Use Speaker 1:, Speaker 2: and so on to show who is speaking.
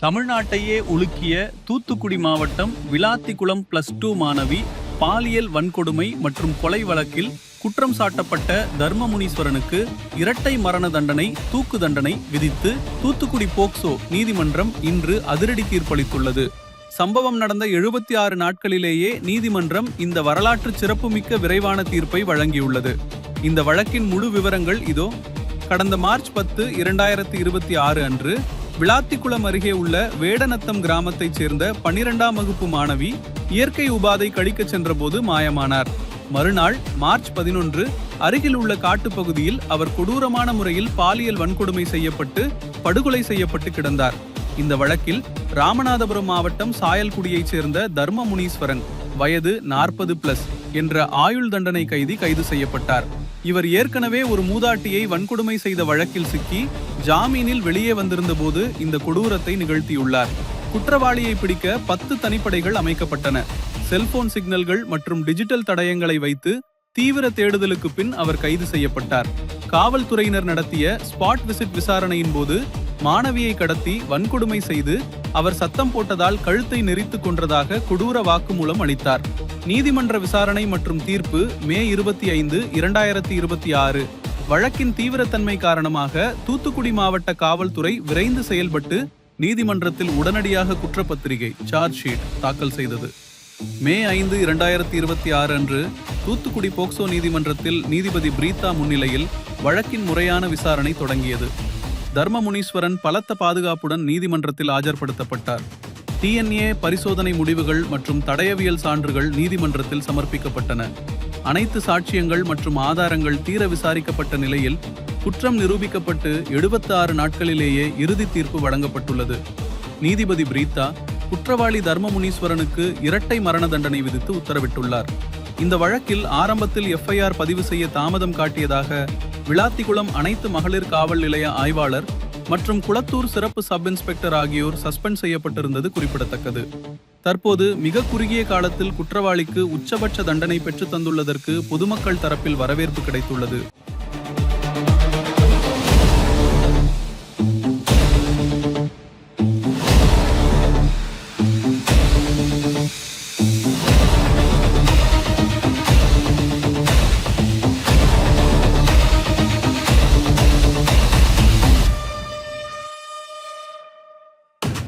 Speaker 1: தமிழ்நாட்டையே உலுக்கிய தூத்துக்குடி மாவட்டம் விளாத்திக்குளம் +2 மாணவி பாலியல் வன்கொடுமை மற்றும் கொலை வழக்கில் குற்றம் சாட்டப்பட்ட தர்மமுனீஸ்வரனுக்கு இரட்டை மரண தண்டனை, தூக்கு தண்டனை விதித்து தூத்துக்குடி போக்சோ நீதிமன்றம் இன்று அதிரடி தீர்ப்பளித்துள்ளது. சம்பவம் நடந்த 76 நாட்களிலேயே நீதிமன்றம் இந்த வரலாற்று சிறப்புமிக்க விரைவான தீர்ப்பை வழங்கியுள்ளது. இந்த வழக்கின் முழு விவரங்கள் இதோ. கடந்த மார்ச் 10, 2026 அன்று விளாத்திக்குளம் அருகே உள்ள வேடநத்தம் கிராமத்தைச் சேர்ந்த 12ஆம் வகுப்பு மாணவி இயற்கை உபாதை கழிக்கச் சென்றபோது மாயமானார். மறுநாள் மார்ச் 11 அருகில் உள்ள காட்டுப்பகுதியில் அவர் கொடூரமான முறையில் பாலியல் வன்கொடுமை செய்யப்பட்டு படுகொலை செய்யப்பட்டு கிடந்தார். இந்த வழக்கில் ராமநாதபுரம் மாவட்டம் சாயல்குடியைச் சேர்ந்த தர்மமுனீஸ்வரன் வயது 40+ என்ற ஆயுள் தண்டனை கைது செய்யப்பட்டார். இவர் ஏற்கனவே ஒரு மூதாட்டியை வன்கொடுமை செய்த வழக்கில் சிக்கி ஜாமீனில் வெளியே வந்திருந்த போது இந்த கொடூரத்தை நிகழ்த்தியுள்ளார். குற்றவாளியை பிடிக்க 10 தனிப்படைகள் அமைக்கப்பட்டன. செல்போன் சிக்னல்கள் மற்றும் டிஜிட்டல் தடயங்களை வைத்து தீவிர தேடுதலுக்கு பின் அவர் கைது செய்யப்பட்டார். காவல்துறையினர் நடத்திய ஸ்பாட் விசிட் விசாரணையின் போது மாணவியை கடத்தி வன்கொடுமை செய்து அவர் சத்தம் போட்டதால் கழுத்தை நெரித்து கொன்றதாக கொடூர வாக்குமூலம் அளித்தார். நீதிமன்ற விசாரணை மற்றும் தீர்ப்பு மே 25, 2026. வழக்கின் தீவிரத்தன்மை காரணமாக தூத்துக்குடி மாவட்ட காவல்துறை விரைந்து செயல்பட்டு நீதிமன்றத்தில் உடனடியாக குற்றப்பத்திரிகை சார்ஜ் ஷீட் தாக்கல் செய்தது. மே 5, 2026 அன்று தூத்துக்குடி போக்சோ நீதிமன்றத்தில் நீதிபதி பிரீத்தா முன்னிலையில் வழக்கின் முறையான விசாரணை தொடங்கியது. தர்மமுனீஸ்வரன் பலத்த பாதுகாப்புடன் நீதிமன்றத்தில் ஆஜர்படுத்தப்பட்டார். DNA பரிசோதனை முடிவுகள் மற்றும் தடயவியல் சான்றுகள் நீதிமன்றத்தில் சமர்ப்பிக்கப்பட்டன. அனைத்து சாட்சியங்கள் மற்றும் ஆதாரங்கள் தீர விசாரிக்கப்பட்ட நிலையில் குற்றம் நிரூபிக்கப்பட்டு 76 நாட்களிலேயே இறுதி தீர்ப்பு வழங்கப்பட்டுள்ளது. நீதிபதி பிரீத்தா குற்றவாளி தர்மமுனீஸ்வரனுக்கு இரட்டை மரண தண்டனை விதித்து உத்தரவிட்டுள்ளார். இந்த வழக்கில் ஆரம்பத்தில் FIR பதிவு செய்ய தாமதம் காட்டியதாக விளாத்திக்குளம் அனைத்து மகளிர் காவல் நிலைய ஆய்வாளர் மற்றும் குளத்தூர் சிறப்பு சப் இன்ஸ்பெக்டர் ஆகியோர் சஸ்பெண்ட் செய்யப்பட்டிருந்தது குறிப்பிடத்தக்கது. தற்போது மிக குறுகிய காலத்தில் குற்றவாளிக்கு உச்சபட்ச தண்டனை பெற்று தந்துள்ளதற்கு பொதுமக்கள் தரப்பில் வரவேற்பு கிடைத்துள்ளது.